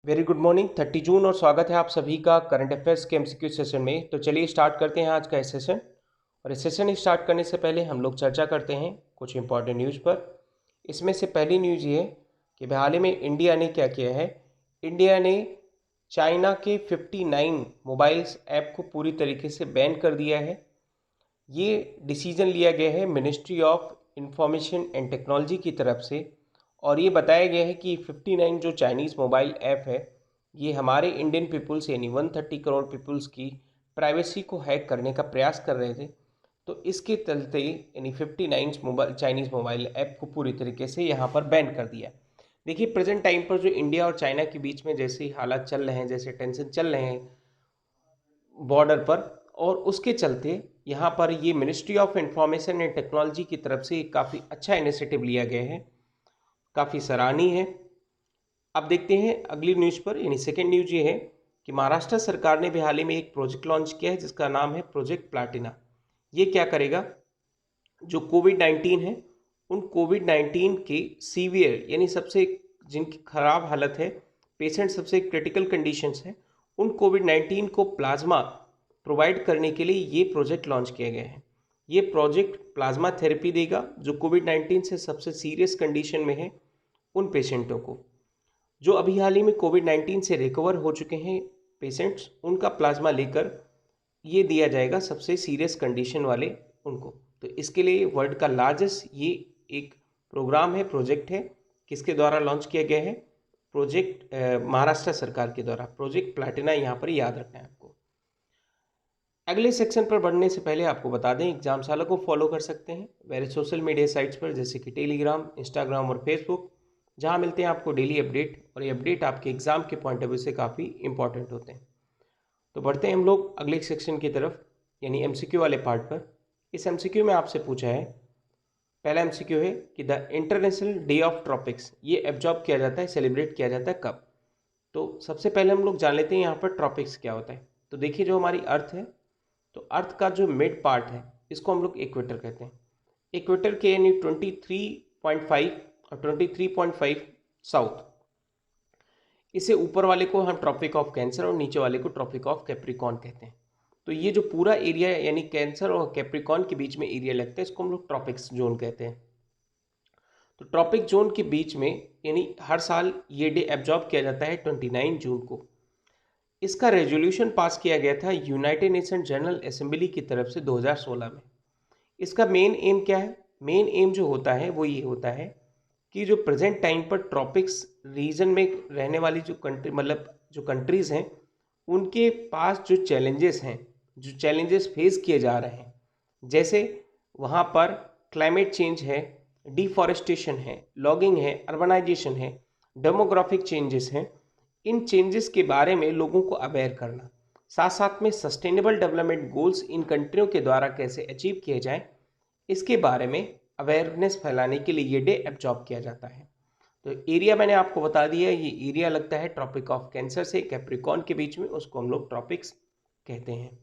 Very good morning 30 जून और स्वागत है आप सभी का करंट अफेयर्स के एमसीक्यू सेशन में। तो चलिए स्टार्ट करते हैं आज का इस सेशन। और इस सेशन स्टार्ट करने से पहले हम लोग चर्चा करते हैं कुछ इंपॉर्टेंट न्यूज़ पर। इसमें से पहली न्यूज़ ये है कि हाल ही में इंडिया ने क्या किया है। इंडिया ने चाइना के 59 मोबाइल्स ऐप को पूरी तरीके से बैन कर दिया है। ये डिसीजन लिया गया है ministry of information and technology की तरफ से। और ये बताया गया है कि 59 जो चाइनीज़ मोबाइल ऐप है ये हमारे इंडियन पीपल्स यानी 130 करोड़ पीपल्स की प्राइवेसी को हैक करने का प्रयास कर रहे थे। तो इसके चलते यानी 59 चाइनीज़ मोबाइल ऐप को पूरी तरीके से यहाँ पर बैन कर दिया। देखिए प्रेजेंट टाइम पर जो इंडिया और चाइना के बीच में जैसे हालात चल रहे हैं, जैसे टेंशन चल रहे हैं बॉर्डर पर, और उसके चलते यहाँ पर ये ministry of information and technology की तरफ से काफ़ी अच्छा इनिशिएटिव लिया गया है, काफ़ी सराहनीय है। अब देखते हैं अगली न्यूज़ पर। यानी सेकेंड न्यूज़ ये है कि महाराष्ट्र सरकार ने भी हाल ही में एक प्रोजेक्ट लॉन्च किया है जिसका नाम है प्रोजेक्ट प्लैटिना। ये क्या करेगा, जो कोविड-19 है उन कोविड-19 के सीवियर यानी सबसे जिनकी खराब हालत है, पेशेंट सबसे क्रिटिकल कंडीशंस हैं, उन कोविड-19 को प्लाज्मा प्रोवाइड करने के लिए ये प्रोजेक्ट लॉन्च किया गया है। ये प्रोजेक्ट प्लाज्मा थेरेपी देगा जो कोविड-19 से सबसे सीरियस कंडीशन में है उन पेशेंटों को, जो अभी हाल ही में कोविड-19 से रिकवर हो चुके हैं पेशेंट्स, उनका प्लाज्मा लेकर ये दिया जाएगा सबसे सीरियस कंडीशन वाले उनको। तो इसके लिए वर्ल्ड का लार्जेस्ट ये एक प्रोग्राम है, प्रोजेक्ट है, किसके द्वारा लॉन्च किया गया है, प्रोजेक्ट महाराष्ट्र सरकार के द्वारा, प्रोजेक्ट प्लैटिना, यहाँ पर याद रखना है आपको। अगले सेक्शन पर बढ़ने से पहले आपको बता दें एग्जामशाला को फॉलो कर सकते हैं वेरी सोशल मीडिया साइट्स पर जैसे कि टेलीग्राम, इंस्टाग्राम और फेसबुक, जहां मिलते हैं आपको डेली अपडेट, और ये अपडेट आपके एग्जाम के पॉइंट ऑफ व्यू से काफ़ी इंपॉर्टेंट होते हैं। तो बढ़ते हैं हम लोग अगले सेक्शन की तरफ यानी एमसीक्यू वाले पार्ट पर। इस एमसीक्यू में आपसे पूछा है, पहला एमसीक्यू है कि the international day of tropics ये ऑब्जर्व किया जाता है, सेलिब्रेट किया जाता है कब। तो सबसे पहले हम लोग जान लेते हैं यहाँ पर ट्रॉपिक्स क्या होता है। तो देखिए जो हमारी अर्थ है, तो अर्थ का जो मिड पार्ट है इसको हम लोग इक्वेटर कहते हैं। इक्वेटर के यानी 23.5 और 23.5 साउथ, इसे ऊपर वाले को हम ट्रॉपिक ऑफ कैंसर और नीचे वाले को ट्रॉपिक ऑफ कैप्रिकॉन कहते हैं। तो ये जो पूरा एरिया है यानी कैंसर और कैप्रिकॉन के बीच में एरिया लगता है, इसको हम लोग ट्रॉपिक्स जोन कहते हैं। तो ट्रॉपिक जोन के बीच में यानी हर साल ये डे एब्जॉर्ब किया जाता है 29 जून को। इसका रेजोल्यूशन पास किया गया था यूनाइटेड नेशन जनरल असेंबली की तरफ से 2016 में। इसका मेन एम क्या है, मेन एम जो होता है वो ये होता है कि जो प्रेजेंट टाइम पर ट्रॉपिक्स रीजन में रहने वाली जो कंट्री मतलब जो कंट्रीज़ हैं उनके पास जो चैलेंजेस हैं, जो चैलेंजेस फेस किए जा रहे हैं, जैसे वहाँ पर क्लाइमेट चेंज है, डिफॉरेस्टेशन है, लॉगिंग है, अर्बनाइजेशन है, डेमोग्राफिक चेंजेस हैं, इन चेंजेस के बारे में लोगों को अवेयर करना, साथ साथ में सस्टेनेबल डेवलपमेंट गोल्स इन कंट्रियों के द्वारा कैसे अचीव किए जाएं, इसके बारे में अवेयरनेस फैलाने के लिए ये डे एब्जॉर्ब किया जाता है। तो एरिया मैंने आपको बता दिया, ये एरिया लगता है ट्रॉपिक ऑफ कैंसर से कैप्रिकॉन के बीच में, उसको हम लोग ट्रॉपिक्स कहते हैं।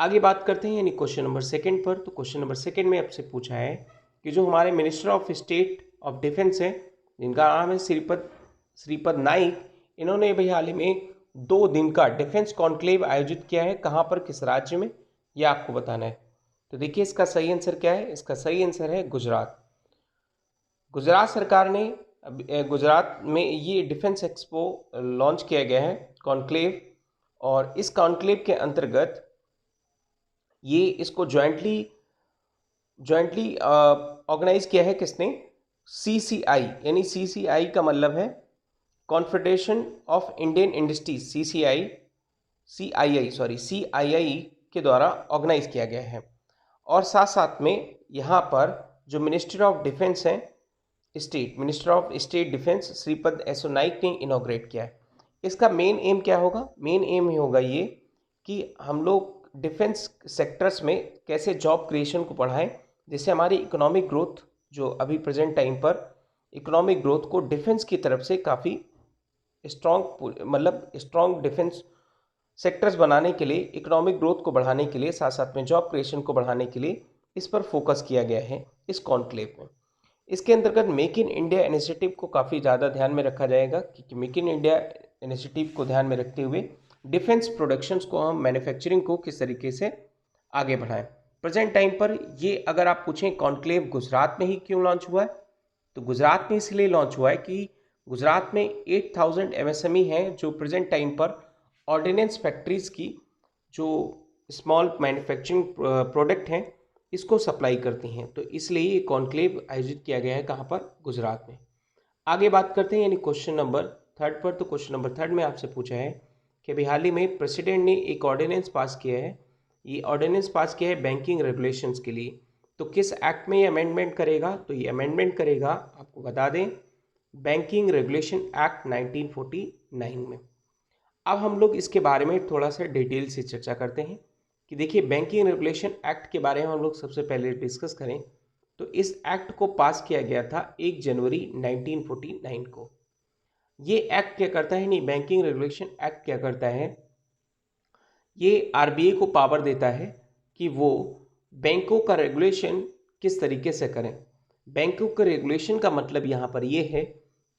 आगे बात करते हैं यानी क्वेश्चन नंबर सेकंड पर। तो क्वेश्चन नंबर सेकंड में आपसे पूछा है कि जो हमारे minister of state of defence है जिनका नाम है श्रीपद नाइक, इन्होंने भाई हाल ही में 2 दिन का डिफेंस कॉन्क्लेव आयोजित किया है। कहाँ पर, किस राज्य में, ये आपको बताना है। तो देखिए इसका सही आंसर क्या है, इसका सही आंसर है गुजरात। गुजरात सरकार ने गुजरात में ये डिफेंस एक्सपो लॉन्च किया गया है, कॉन्क्लेव, और इस कॉन्क्लेव के अंतर्गत ये इसको जॉइंटली ऑर्गेनाइज किया है किसने, सीसीआई, यानी सीसीआई का मतलब है confederation of Indian industries, CII के द्वारा ऑर्गेनाइज किया गया है। और साथ साथ में यहाँ पर जो मिनिस्टर ऑफ डिफेंस है minister of state defence Shripad Yesso Naik ने इनॉग्रेट किया है। इसका मेन एम क्या होगा, मेन एम ही होगा ये कि हम लोग डिफेंस सेक्टर्स में कैसे जॉब क्रिएशन को बढ़ाएं, जिससे हमारी इकोनॉमिक ग्रोथ जो अभी प्रेजेंट टाइम पर इकोनॉमिक ग्रोथ को डिफेंस की तरफ से काफ़ी स्ट्रॉन्ग डिफेंस सेक्टर्स बनाने के लिए, इकोनॉमिक ग्रोथ को बढ़ाने के लिए, साथ साथ में जॉब क्रिएशन को बढ़ाने के लिए इस पर फोकस किया गया है इस कॉन्क्लेव में। इसके अंतर्गत मेक इन इंडिया इनिशिएटिव को काफ़ी ज़्यादा ध्यान में रखा जाएगा, क्योंकि मेक इन इंडिया इनिशिएटिव को ध्यान में रखते हुए डिफेंस प्रोडक्शंस को हम मैन्युफैक्चरिंग को किस तरीके से आगे बढ़ाएं। प्रेजेंट टाइम पर ये अगर आप पूछें कॉन्क्लेव गुजरात में ही क्यों लॉन्च हुआ है, तो गुजरात में इसलिए लॉन्च हुआ है कि गुजरात में 8000 MSME हैं जो प्रेजेंट टाइम पर ऑर्डिनेंस फैक्ट्रीज़ की जो स्मॉल मैन्युफैक्चरिंग प्रोडक्ट हैं इसको सप्लाई करती हैं। तो इसलिए ये कॉन्क्लेव आयोजित किया गया है कहाँ पर, गुजरात में। आगे बात करते हैं यानी क्वेश्चन नंबर 3 पर। तो क्वेश्चन नंबर 3 में आपसे पूछा है कि अभी हाल ही में प्रेसिडेंट ने एक ऑर्डिनेंस पास किया है। ये ऑर्डिनेंस पास किया है बैंकिंग रेगुलेशंस के लिए। तो किस एक्ट में ये अमेंडमेंट करेगा, तो ये अमेंडमेंट करेगा, आपको बता दें, बैंकिंग रेगुलेशन एक्ट 1949 में। अब हम लोग इसके बारे में थोड़ा सा डिटेल से चर्चा करते हैं कि देखिए बैंकिंग रेगुलेशन एक्ट के बारे में हम लोग सबसे पहले डिस्कस करें तो इस एक्ट को पास किया गया था 1 जनवरी 1949 को। ये एक्ट क्या करता है, नहीं बैंकिंग रेगुलेशन एक्ट क्या करता है, ये आरबीआई को पावर देता है कि वो बैंकों का रेगुलेशन किस तरीके से करें। बैंकों का रेगुलेशन का मतलब यहाँ पर ये है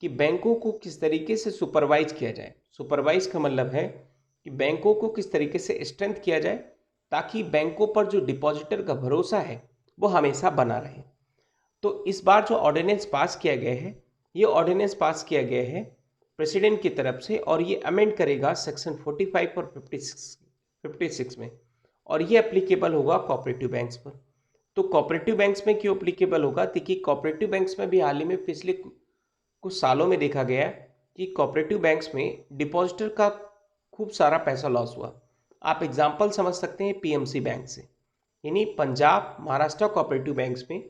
कि बैंकों को किस तरीके से सुपरवाइज किया जाए। सुपरवाइज का मतलब है कि बैंकों को किस तरीके से स्ट्रेंथ किया जाए ताकि बैंकों पर जो डिपॉजिटर का भरोसा है वो हमेशा बना रहे। तो इस बार जो ऑर्डिनेंस पास किया गया है, ये ऑर्डिनेंस पास किया गया है प्रेसिडेंट की तरफ से और ये अमेंड करेगा सेक्शन 45 और 56 में, और ये एप्लीकेबल होगा कोऑपरेटिव बैंक्स पर। तो कोऑपरेटिव बैंक्स में क्यों एप्लीकेबल होगा, देखिए कोऑपरेटिव बैंक्स में भी हाल ही में पिछले कुछ सालों में देखा गया कि कोऑपरेटिव बैंक्स में डिपॉजिटर का खूब सारा पैसा लॉस हुआ। आप एग्जांपल समझ सकते हैं पीएमसी बैंक से, यानी पंजाब महाराष्ट्र कोऑपरेटिव बैंक्स में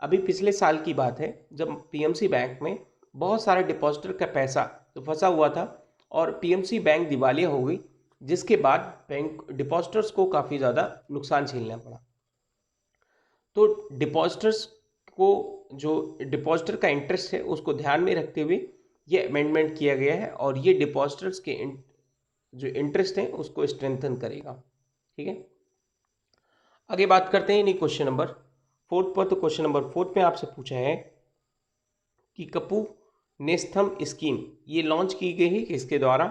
अभी पिछले साल की बात है जब पीएमसी बैंक में बहुत सारे डिपॉजिटर का पैसा तो फंसा हुआ था और पीएमसी बैंक दिवालिया हो गई, जिसके बाद बैंक डिपॉजिटर्स को काफ़ी ज़्यादा नुकसान झेलना पड़ा। तो डिपॉजिटर्स को जो डिपॉजिटर का इंटरेस्ट है उसको ध्यान में रखते हुए ये अमेंडमेंट किया गया है और ये डिपॉजिटर्स के जो इंटरेस्ट है उसको स्ट्रेंथन करेगा। ठीक है, आगे बात करते हैं नहीं क्वेश्चन नंबर 4 पर। तो क्वेश्चन नंबर 4 में आपसे पूछा है कि कपू नेस्तम स्कीम ये लॉन्च की गई है किसके द्वारा,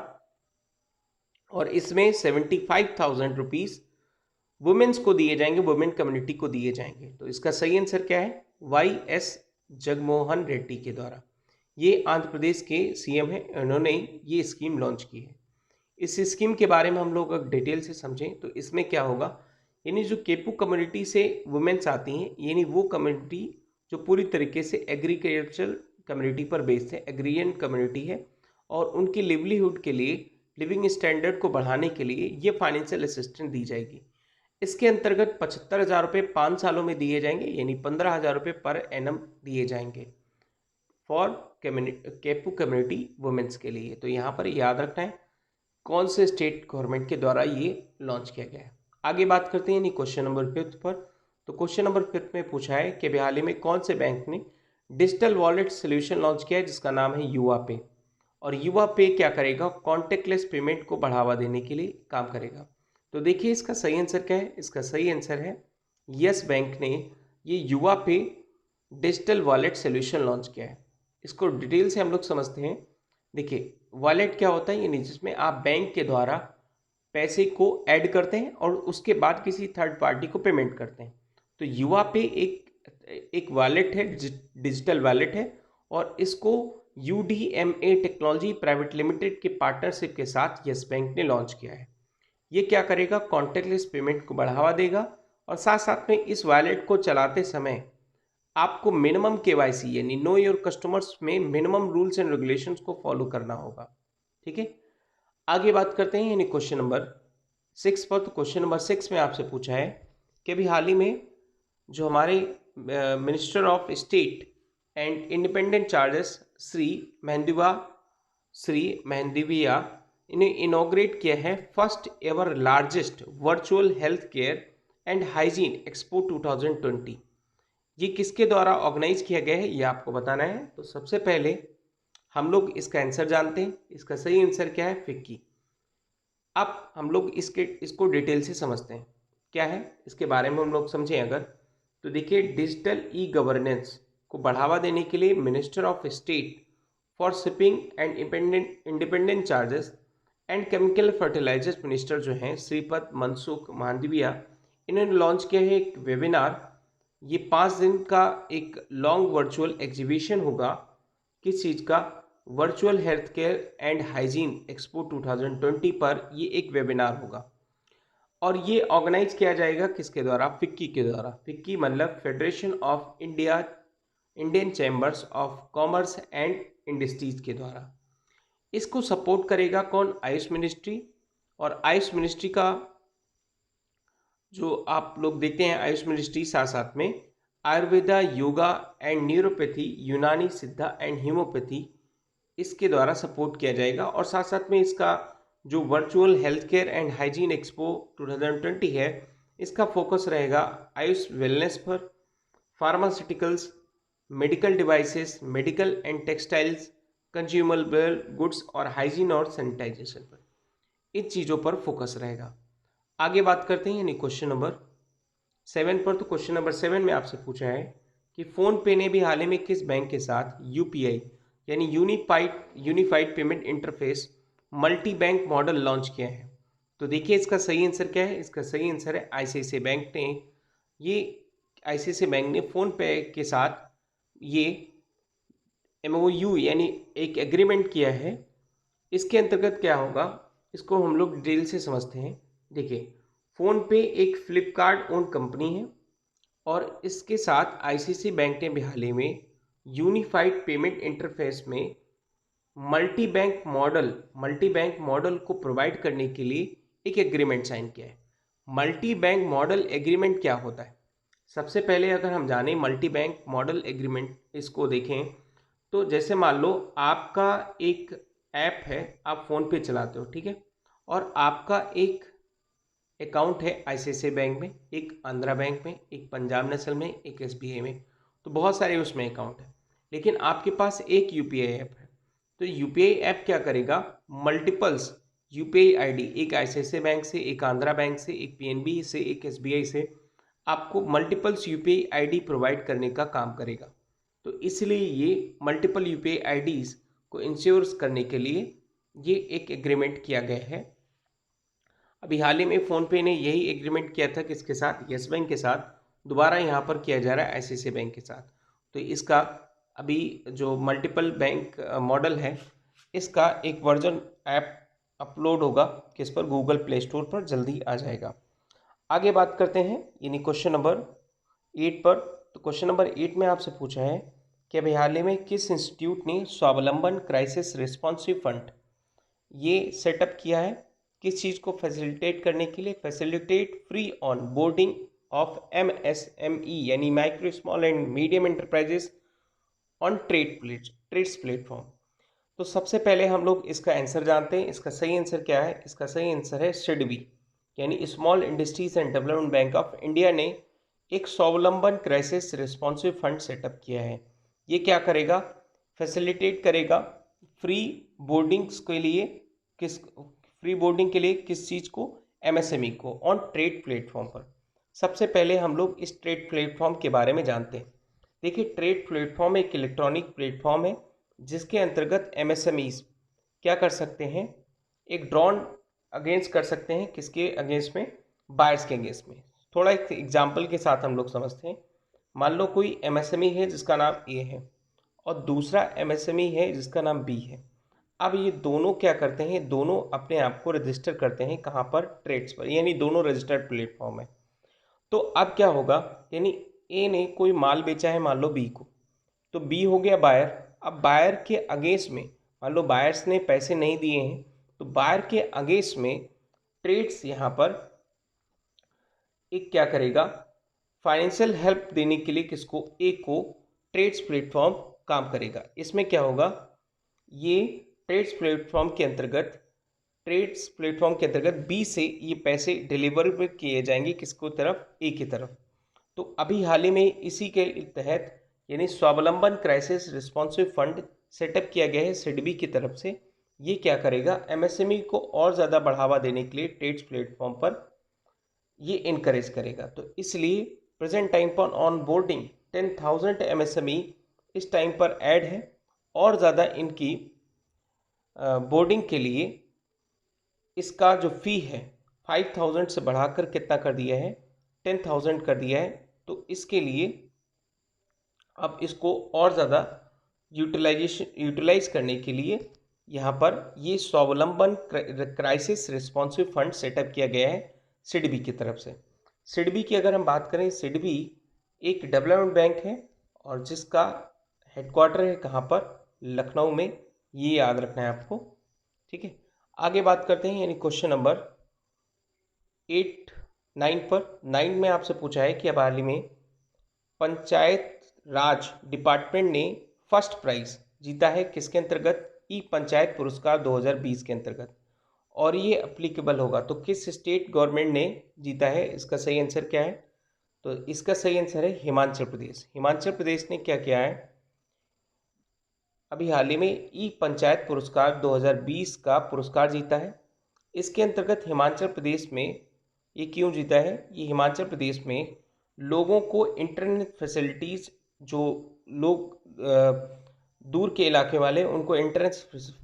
और इसमें 75,000 रुपीज़ वुमेन्स को दिए जाएंगे, वुमेन कम्युनिटी को दिए जाएंगे। तो इसका सही आंसर क्या है, YS जगनमोहन रेड्डी के द्वारा। ये आंध्र प्रदेश के सीएम हैं, उन्होंने ये स्कीम लॉन्च की है। इस स्कीम के बारे में हम लोग अगर डिटेल से समझें तो इसमें क्या होगा, यानी जो केपू कम्युनिटी से वुमेन्स आती हैं, यानी वो कम्युनिटी जो पूरी तरीके से एग्रीकल्चरल कम्युनिटी पर बेस्ड है, एग्रीरियन कम्युनिटी है, और उनकी लिवलीहुड के लिए, लिविंग स्टैंडर्ड को बढ़ाने के लिए ये फाइनेंशियल असिस्टेंस दी जाएगी। इसके अंतर्गत 75,000 रुपये 5 सालों में दिए जाएंगे, यानी 15,000 रुपये पर एनम दिए जाएंगे फॉर केपू कम्युनिटी वुमेन्स के लिए। तो यहाँ पर याद रखना है कौन से स्टेट गवर्नमेंट के द्वारा ये लॉन्च किया गया है। आगे बात करते हैं क्वेश्चन नंबर 5 पर। तो क्वेश्चन नंबर 5 में पूछा है कि हाल ही में कौन से बैंक ने डिजिटल वॉलेट सोल्यूशन लॉन्च किया है जिसका नाम है युवा पे, और युवा पे क्या करेगा, कॉन्टेक्टलेस पेमेंट को बढ़ावा देने के लिए काम करेगा। तो देखिए इसका सही आंसर क्या है, इसका सही आंसर है यस बैंक ने ये युवा पे डिजिटल वॉलेट सोल्यूशन लॉन्च किया है। इसको डिटेल से हम लोग समझते हैं। देखिए वॉलेट क्या होता है, यानी जिसमें आप बैंक के द्वारा पैसे को ऐड करते हैं और उसके बाद किसी थर्ड पार्टी को पेमेंट करते हैं। तो युवा पे एक वॉलेट है, डिजिटल वॉलेट है, और इसको UDMA टेक्नोलॉजी प्राइवेट लिमिटेड के पार्टनरशिप के साथ यस बैंक ने लॉन्च किया है। ये क्या करेगा, कॉन्टेक्टलेस पेमेंट को बढ़ावा देगा और साथ साथ में इस वॉलेट को चलाते समय आपको मिनिमम KYC यानी नो योर कस्टमर्स में मिनिमम रूल्स एंड रेगुलेशंस को फॉलो करना होगा। ठीक है, आगे बात करते हैं यानी क्वेश्चन नंबर 6 पर। तो क्वेश्चन नंबर 6 में आपसे पूछा है कि अभी हाल ही में जो हमारे minister of state and independent charges Shri Mandaviya इन्हें इनॉग्रेट किया है first ever largest virtual health care and hygiene expo 2020। ये किसके द्वारा ऑर्गेनाइज किया गया है ये आपको बताना है। तो सबसे पहले हम लोग इसका आंसर जानते हैं, इसका सही आंसर क्या है, फिक्की। अब हम लोग इसको डिटेल से समझते हैं क्या है, इसके बारे में हम लोग समझें अगर, तो देखिए डिजिटल ई गवर्नेंस को बढ़ावा देने के लिए minister of state for shipping and independent charges and chemical fertilisers minister जो हैं श्रीपद मनसुख मांडविया, इन्होंने लॉन्च किया है एक वेबिनार। ये 5 दिन का एक लॉन्ग वर्चुअल एग्जीबिशन होगा। किस चीज़ का? Virtual health care and hygiene expo 2020 पर ये एक वेबिनार होगा। और ये ऑर्गेनाइज किया जाएगा किसके द्वारा? फिक्की के द्वारा। फिक्की मतलब federation of Indian chambers of commerce and industries के द्वारा। इसको सपोर्ट करेगा कौन? आयुष मिनिस्ट्री। और आयुष मिनिस्ट्री का जो आप लोग देखते हैं, आयुष मिनिस्ट्री साथ साथ में आयुर्वेदा, योगा एंड न्यूरोपैथी, यूनानी, सिद्धा एंड हीमोपैथी, इसके द्वारा सपोर्ट किया जाएगा। और साथ साथ में इसका जो virtual health care and hygiene expo 2020 है, इसका फोकस रहेगा आयुष वेलनेस पर, pharmaceuticals, medical devices, medical and textiles, consumable goods और हाइजीन और सैनिटाइजेशन पर। इन चीज़ों पर फोकस रहेगा। आगे बात करते हैं यानी क्वेश्चन नंबर 7 पर। तो क्वेश्चन नंबर 7 में आपसे पूछा है कि फ़ोन पे ने भी हाल ही में किस बैंक के साथ यूपीआई यानी unified payment interface multi bank model launch किया है? तो देखिए इसका सही आंसर क्या है। इसका सही आंसर है आईसीआईसीआई बैंक ने। ये आईसीआईसीआई बैंक ने फ़ोन पे के साथ ये एमओयू यानी एक एग्रीमेंट किया है। इसके अंतर्गत क्या होगा, इसको हम लोग डिटेल से समझते हैं। देखिए, फ़ोन पे एक फ्लिपकार्ट ओन कंपनी है और इसके साथ आईसीआईसीआई बैंक ने भी हाल ही में यूनिफाइड पेमेंट इंटरफेस में मल्टी बैंक मॉडल को प्रोवाइड करने के लिए एक एग्रीमेंट साइन किया है। मल्टी बैंक मॉडल एग्रीमेंट क्या होता है? सबसे पहले अगर हम जानें मल्टी बैंक मॉडल एग्रीमेंट, इसको देखें तो जैसे मान लो आपका एक ऐप है, आप फ़ोन पे चलाते हो, ठीक है, और आपका एक अकाउंट है आईसीआईसीआई बैंक में, एक आंध्रा बैंक में, एक पंजाब नेशनल में, एक एसबीआई में। तो बहुत सारे उसमें अकाउंट है, लेकिन आपके पास एक यूपीआई ऐप है। तो यूपीआई ऐप क्या करेगा? मल्टीपल्स यूपीआई आईडी, एक आईसीआईसीआई बैंक से, एक आंध्रा बैंक से, एक पीएनबी से, एक एसबीआई से, आपको मल्टीपल्स यूपीआई आईडी प्रोवाइड करने का काम करेगा। तो इसलिए ये मल्टीपल यूपीआई आईडीज़ को इंश्योर करने के लिए ये एक एग्रीमेंट किया गया है। अभी हाल ही में फ़ोनपे ने यही एग्रीमेंट किया था किसके साथ? यस बैंक के साथ। दोबारा यहाँ पर किया जा रहा है आईसीआईसीआई बैंक के साथ। तो इसका अभी जो मल्टीपल बैंक मॉडल है, इसका एक वर्जन ऐप अपलोड होगा किस पर? गूगल प्ले स्टोर पर जल्दी आ जाएगा। आगे बात करते हैं यानी क्वेश्चन नंबर 8 पर। तो क्वेश्चन नंबर 8 में आपसे पूछा है कि अभी हाल ही में किस इंस्टीट्यूट ने स्वावलंबन क्राइसिस रिस्पॉन्सिव फंड ये सेटअप किया है? किस चीज़ को फैसिलिटेट करने के लिए? Facilitate free onboarding of MSME यानी micro small and medium enterprises on TReDS platform. तो सबसे पहले हम लोग इसका आंसर जानते हैं। इसका सही आंसर क्या है? इसका सही आंसर है सिडबी यानी small industries and development bank of India ने एक स्वावलंबन क्राइसिस रिस्पॉन्सिव फंड सेटअप किया है। ये क्या करेगा? फैसिलिटेट करेगा फ्री बोर्डिंग्स के लिए किस चीज़ को? एमएसएमई को ऑन ट्रेड प्लेटफॉर्म पर। सबसे पहले हम लोग इस ट्रेड प्लेटफॉर्म के बारे में जानते हैं। देखिए, ट्रेड प्लेटफॉर्म एक इलेक्ट्रॉनिक प्लेटफॉर्म है जिसके अंतर्गत एमएसएमईज क्या कर सकते हैं? एक ड्रॉन अगेंस्ट कर सकते हैं। किसके अगेंस्ट में? बायर्स के अगेंस्ट में। थोड़ा एक एग्जाम्पल के साथ हम लोग समझते हैं। मान लो कोई एमएसएमई है जिसका नाम ए है और दूसरा एमएसएमई है जिसका नाम बी है। अब ये दोनों क्या करते हैं? दोनों अपने आप को रजिस्टर करते हैं कहाँ पर? ट्रेड्स पर, यानी दोनों रजिस्टर्ड प्लेटफॉर्म है। तो अब क्या होगा, यानी ए ने कोई माल बेचा है मान लो बी को, तो बी हो गया बायर। अब बायर के अगेंस्ट में मान लो बायर्स ने पैसे नहीं दिए हैं, तो बायर के अगेंस्ट में ट्रेड्स यहाँ पर एक क्या करेगा? फाइनेंशियल हेल्प देने के लिए किसको? ए को ट्रेड्स प्लेटफॉर्म काम करेगा। इसमें क्या होगा? ये ट्रेड्स प्लेटफॉर्म के अंतर्गत बी से ये पैसे डिलीवर किए जाएंगे किसको तरफ? ए की तरफ। तो अभी हाल ही में इसी के तहत यानी स्वावलंबन क्राइसिस रिस्पॉन्सिव फंड सेटअप किया गया है सिडबी की तरफ से। ये क्या करेगा? एमएसएमई को और ज़्यादा बढ़ावा देने के लिए ट्रेड्स प्लेटफॉर्म पर ये इनकरेज करेगा। तो इसलिए प्रेजेंट टाइम पर ऑन बोर्डिंग 10,000 एमएसएमई इस टाइम पर ऐड है और ज़्यादा इनकी बोर्डिंग के लिए इसका जो फ़ी है 5000 से बढ़ाकर कितना कर दिया है, 10,000 कर दिया है। तो इसके लिए अब इसको और ज़्यादा यूटिलाइज करने के लिए यहाँ पर ये स्वावलंबन क्राइसिस रिस्पॉन्सिव फंड सेटअप किया गया है सिडबी की तरफ से। सिडबी की अगर हम बात करें, सिडबी एक डेवलपमेंट बैंक है और जिसका हेडक्वार्टर है कहाँ पर, लखनऊ में। ये याद रखना है आपको, ठीक है। आगे बात करते हैं यानी क्वेश्चन नंबर 9 पर। 9 में आपसे पूछा है कि अब हाल ही में पंचायत राज डिपार्टमेंट ने फर्स्ट प्राइज जीता है किसके अंतर्गत, ई पंचायत पुरस्कार 2020 के अंतर्गत, और ये अप्लीकेबल होगा तो किस स्टेट गवर्नमेंट ने जीता है। इसका सही आंसर क्या है, तो इसका सही आंसर है हिमाचल प्रदेश। हिमाचल प्रदेश ने क्या किया है, अभी हाल ही में ई पंचायत पुरस्कार 2020 का पुरस्कार जीता है। इसके अंतर्गत हिमाचल प्रदेश में ये क्यों जीता है, ये हिमाचल प्रदेश में लोगों को इंटरनेट फैसिलिटीज़, जो लोग दूर के इलाके वाले, उनको इंटरनेट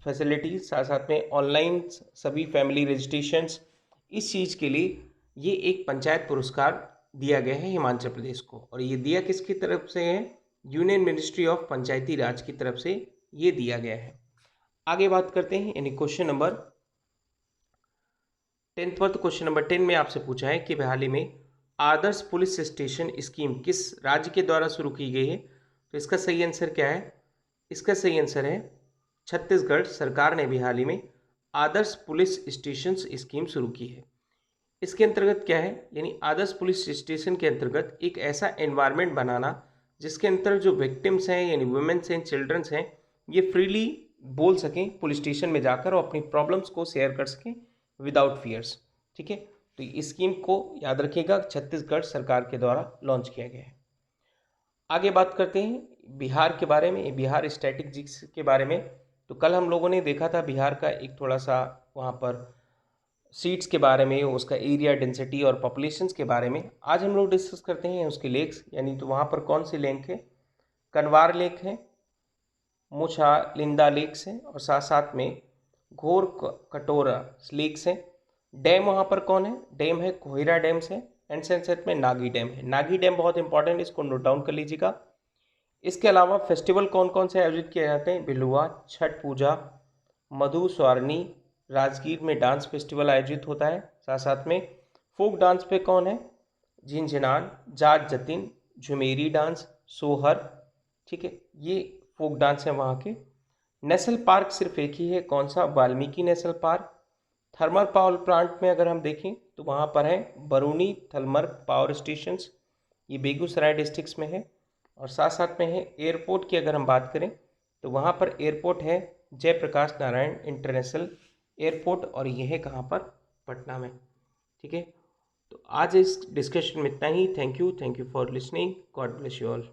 फैसिलिटीज़, साथ साथ में ऑनलाइन सभी फैमिली रजिस्ट्रेशंस, इस चीज़ के लिए ये एक पंचायत पुरस्कार दिया गया है हिमाचल प्रदेश को। और ये दिया किसकी तरफ से है, यूनियन मिनिस्ट्री ऑफ पंचायती राज की तरफ से ये दिया गया है। आगे बात करते हैं यानी क्वेश्चन नंबर 10 पर। तो क्वेश्चन नंबर 10 में आपसे पूछा है कि हाल ही में आदर्श पुलिस स्टेशन स्कीम किस राज्य के द्वारा शुरू की गई है। तो इसका सही आंसर क्या है, इसका सही आंसर है छत्तीसगढ़ सरकार ने भी हाल ही में आदर्श पुलिस स्टेशन स्कीम शुरू की है। इसके अंतर्गत क्या है, यानी आदर्श पुलिस स्टेशन के अंतर्गत एक ऐसा एनवायरनमेंट बनाना जिसके अंदर जो विक्टिम्स हैं यानी वुमेन्स एंड चिल्ड्रंस हैं, ये फ्रीली बोल सकें पुलिस स्टेशन में जाकर और अपनी प्रॉब्लम्स को शेयर कर सकें विदाउट फियर्स, ठीक है। तो इस स्कीम को याद रखिएगा, छत्तीसगढ़ सरकार के द्वारा लॉन्च किया गया है। आगे बात करते हैं बिहार के बारे में, बिहार स्टैटिस्टिक्स के बारे में। तो कल हम लोगों ने देखा था बिहार का एक थोड़ा सा वहाँ पर सीट्स के बारे में, उसका एरिया डेंसिटी और पॉपुलेशंस के बारे में। आज हम लोग डिस्कस करते हैं उसके लेक्स, यानी तो वहाँ पर कौन से लेक है, कनवार लेक है, मुछालिंदा लेक्स है, और साथ साथ में घोर कटोरा लेक्स है। डैम वहाँ पर कौन है, डैम है कोहिरा डैम से, एंड सनसेट में नागी डैम है। नागी डैम बहुत इंपॉर्टेंट है, इसको नोट डाउन कर लीजिएगा। इसके अलावा फेस्टिवल कौन कौन से आयोजित किए जाते हैं, बिलुआ, छठ पूजा, मधुस्वारनी, राजगीर में डांस फेस्टिवल आयोजित होता है। साथ साथ में फोक डांस पे कौन है, झिंझिनान, जाट जतिन, झुमेरी डांस, सोहर, ठीक है, ये फोक डांस है वहाँ के। नेशनल पार्क सिर्फ एक ही है, कौन सा, Valmiki national park. Thermal power plant में अगर हम देखें तो वहाँ पर है बरूनी थर्मल पावर स्टेशंस, ये बेगूसराय डिस्ट्रिक्ट में है। और साथ साथ में है एयरपोर्ट की अगर हम बात करें तो वहाँ पर एयरपोर्ट है जयप्रकाश नारायण इंटरनेशनल एयरपोर्ट, और ये है कहाँ पर, पटना में, ठीक है। तो आज इस डिस्कशन में इतना ही। Thank you for listening, God bless you all.